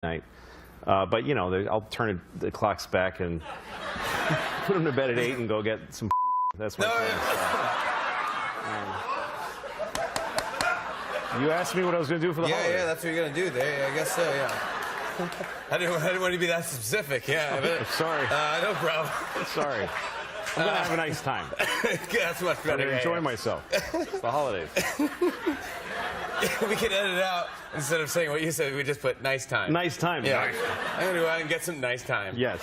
night. But, you know, I'll turn the clocks back and put them to bed at 8 and go get some. That's my plan. You asked me what I was going to do for the holiday. Yeah, that's what you're going to do there. I guess so, yeah. I didn't want to be that specific, yeah. But, sorry. No problem. Sorry. I'm going to have a nice time. That's much better. I'm going to enjoy myself. It's the holidays. We can edit it out. Instead of saying what you said, we just put nice time. Nice time. Yeah. Nice. I'm going to go out and get some nice time. Yes.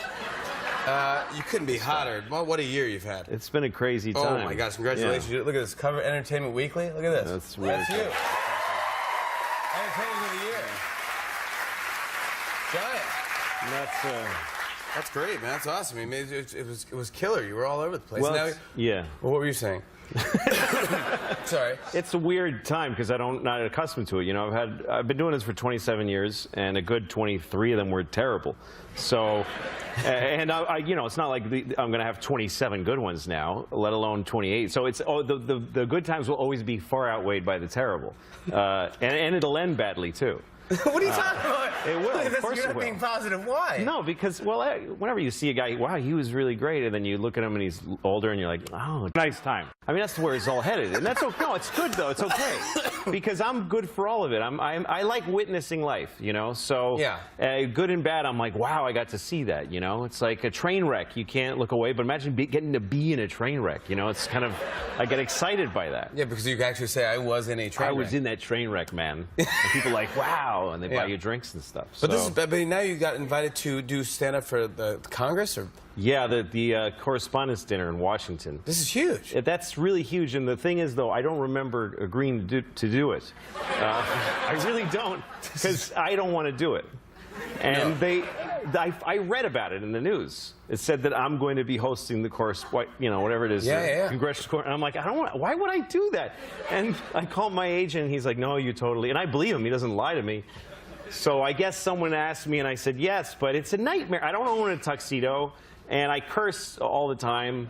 You couldn't be hotter. Well, what a year you've had. It's been a crazy time. Oh, my gosh. Congratulations. Yeah. Look at this cover, Entertainment Weekly. Look at this. That's weird. That's you. Entertainment of the Year. Giant. That's great, man. That's awesome. I mean, it was killer. You were all over the place. Well, now, yeah. Well, what were you saying? Sorry. It's a weird time because not accustomed to it. You know, I've been doing this for 27 years, and a good 23 of them were terrible. So, and you know, it's not like I'm going to have 27 good ones now, let alone 28. So it's the good times will always be far outweighed by the terrible, and it'll end badly too. What are you talking about? It will. Of course it will. Being positive. Why? No, because, well, whenever you see a guy, wow, he was really great, and then you look at him and he's older, and you're like, oh, nice time. I mean, that's where it's all headed, and that's okay. No, it's good though. It's okay because I'm good for all of it. I like witnessing life, you know. So yeah, good and bad. I'm like, wow, I got to see that. You know, it's like a train wreck. You can't look away. But imagine getting to be in a train wreck. You know, it's kind of I get excited by that. Yeah, because you can actually say I was in a train wreck. I was in that train wreck, man. And people are like, wow, and they buy you drinks and stuff. But but now you got invited to do stand-up for the Congress, or? Yeah, the Correspondents' Dinner in Washington. This is huge. That's really huge. And the thing is, though, I don't remember agreeing to do it. I really don't, because I don't want to do it. And I read about it in the news. It said that I'm going to be hosting the you know, whatever it is, Congressional Court. And I'm like, I don't want. Why would I do that? And I called my agent. And he's like, no, you totally. And I believe him. He doesn't lie to me. So I guess someone asked me, and I said yes, but it's a nightmare. I don't own a tuxedo, and I curse all the time.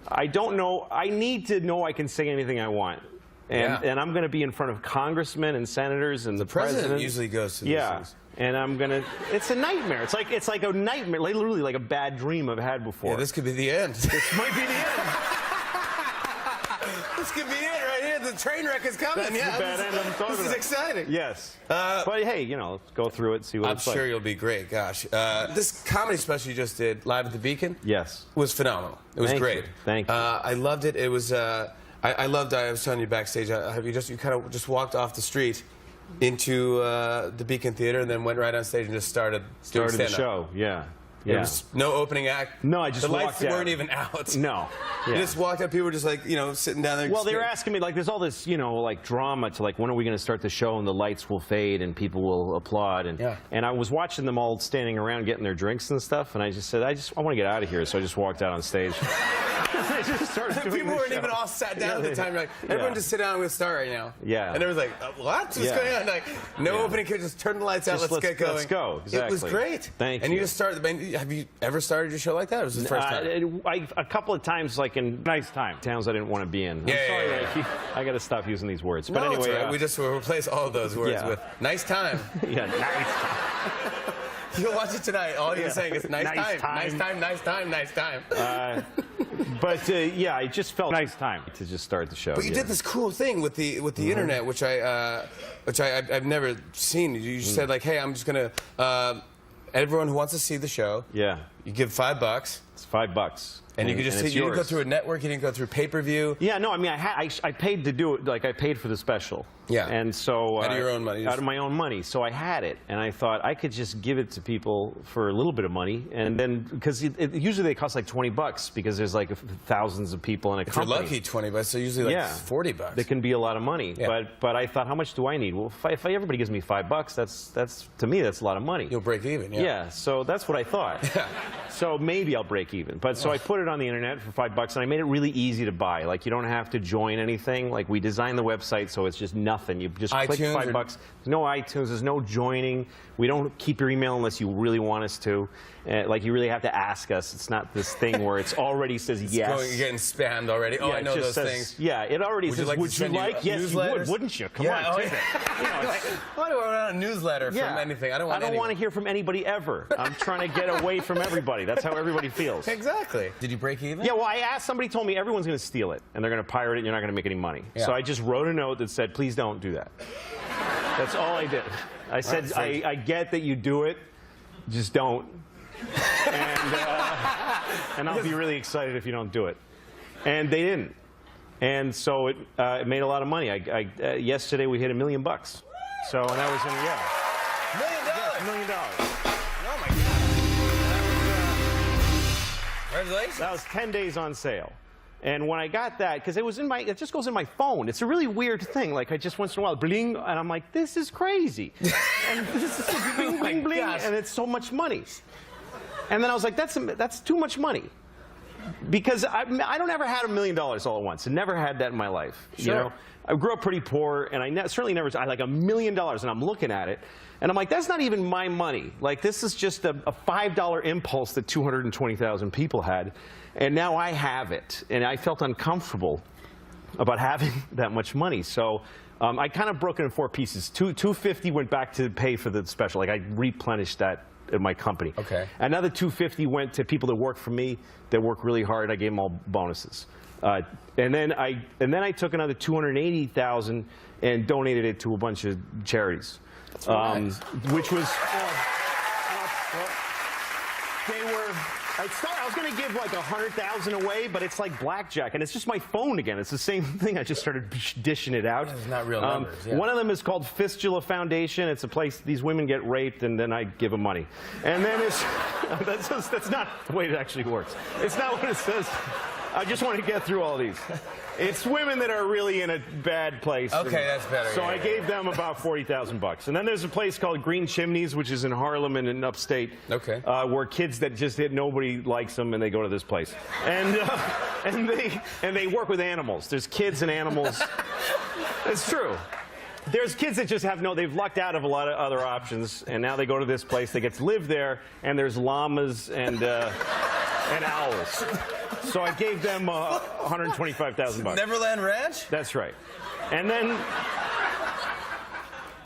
I don't know. I need to know I can say anything I want. And I'm going to be in front of congressmen and senators and the president usually goes to these things. And I'm going to, it's a nightmare. It's like a nightmare, literally like a bad dream I've had before. Yeah, this could be the end. This might be the end. This could be it right here. The train wreck is coming. That's the bad end I'm talking about. This is exciting. Yes. But hey, you know, go through it, see what it's like. I'm sure you'll be great. Gosh. This comedy special you just did, Live at the Beacon, was phenomenal. It was great. Thank you. I loved it. It was, I loved, I was telling you backstage, you kind of just walked off the street into the Beacon Theater and then went right on stage and just started doing stand-up. The show, yeah. There was no opening act. No, I just walked out. The lights weren't even out. No. You just walked out. People were just like, you know, sitting down there. Well, they were asking me, like, there's all this, you know, like drama to, like, when are we going to start the show and the lights will fade and people will applaud. And I was watching them all standing around getting their drinks and stuff, and I just said, I want to get out of here. So I just walked out on stage. I just started doing People weren't even all sat down at the time. You're like, everyone just sit down. We'll start right now. Yeah. And everyone's like, what? What's going on? Like, no opening. Just turn the lights out. Let's get going. Let's go. Exactly. It was great. Thank you. And you just started. Have you ever started your show like that? Or was it the first time? A couple of times, like in nice time towns I didn't want to be in. I'm sorry, I got to stop using these words. But anyway, we just replace all of those words with nice time. Yeah, nice time. You'll watch it tonight. All you're saying is nice time, nice time, nice time, nice time. But yeah, I just felt nice time to just start the show. But you did this cool thing with the internet, which I've never seen. You said like, hey, I'm just gonna everyone who wants to see the show, you give $5. It's $5. And you could just see, you didn't go through a network, you didn't go through pay-per-view. Yeah, no, I mean, I paid to do it, like I paid for the special. Yeah. And so out of your own money. Out of my own money. So I had it, and I thought I could just give it to people for a little bit of money, and then because usually they cost like $20 because there's like thousands of people in a company. If you're lucky, $20. So usually like $40. That can be a lot of money. Yeah. But I thought, how much do I need? Well, if everybody gives me $5, that's to me that's a lot of money. You'll break even. Yeah. Yeah. So that's what I thought. So maybe I'll break even. break even. But so I put it on the internet for $5, and I made it really easy to buy. Like, you don't have to join anything. Like, we designed the website so it's just nothing. You just click $5. There's no iTunes. There's no joining. We don't keep your email unless you really want us to. Like, you really have to ask us. It's not this thing where it's already says yes. You're getting spammed already. Oh, yeah, I know those things. Yeah, it already says, would you like? Yes, you would, wouldn't you? Come on, take it. Why do I want a newsletter from anything? I don't want to hear from anybody ever. I'm trying to get away from everybody. That's how everybody feels. Exactly. Did you break even? Yeah, well, I asked, somebody told me everyone's going to steal it, and they're going to pirate it, and you're not going to make any money. Yeah. So I just wrote a note that said, please don't do that. That's all I did. I said, I get that you do it, just don't. And I'll be really excited if you don't do it. And they didn't. And so it made a lot of money. Yesterday we hit $1 million. So, and that was in, $1 million? Yes, $1 million. Oh my God. Congratulations. That was 10 days on sale. And when I got that, because it just goes in my phone. It's a really weird thing. Like, I just once in a while, bling, and I'm like, this is crazy. And this is bling, bling, bling, and it's so much money. And then I was like, that's too much money. Because I don't ever had $1 million all at once. I never had that in my life. Sure. You know? I grew up pretty poor, and I certainly never, I like $1 million, and I'm looking at it, and I'm like, that's not even my money. Like, this is just a $5 impulse that 220,000 people had, and now I have it. And I felt uncomfortable about having that much money. So I kind of broke it in 4 pieces. $250 went back to pay for the special. Like, I replenished that at my company. Okay. Another $250 went to people that work for me, that work really hard. I gave them all bonuses. And then I took another $280,000 and donated it to a bunch of charities, nice. Which was I was going to give like $100,000 away, but it's like blackjack, and it's just my phone again. It's the same thing. I just started dishing it out. It's not real numbers. Yeah. One of them is called Fistula Foundation. It's a place these women get raped, and then I give them money. And then that's not the way it actually works. It's not what it says. I just want to get through all these. It's women that are really in a bad place. Okay, that's better. So I gave them about $40,000. And then there's a place called Green Chimneys, which is in Harlem and in upstate. Okay. Where kids that just nobody likes them, and they go to this place. And they work with animals. There's kids and animals. It's true. There's kids that just they've lucked out of a lot of other options, and now they go to this place. They get to live there, and there's llamas and owls. So I gave them $125,000. Neverland Ranch? That's right. And then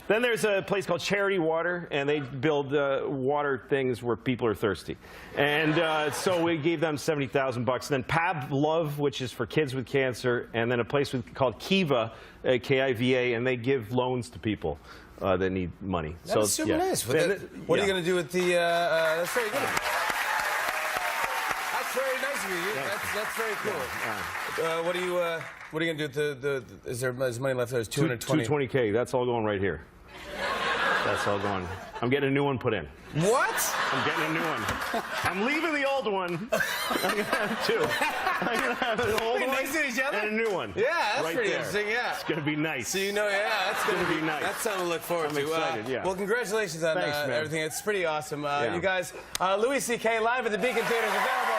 there's a place called Charity Water, and they build water things where people are thirsty. And so we gave them $70,000. And then Pab Love, which is for kids with cancer, and then a place called Kiva, K-I-V-A, and they give loans to people that need money. That's super nice. What are you going to do with the? That's very good. That's very nice of you. That's very cool. What are you going to do with the? Is there money left? There's 220. 220K. That's all going right here. That's all going. I'm getting a new one put in. What? I'm getting a new one. I'm leaving the old one. I'm going to have 2. I'm going to have an old one next to each other? and a new one. Yeah, that's right pretty there. interesting, yeah. It's going to be nice. So that's going to be nice. That's something to look forward to. I'm excited, yeah. Well, congratulations on everything. It's pretty awesome. You guys, Louis C.K. live at the Beacon Theater is available.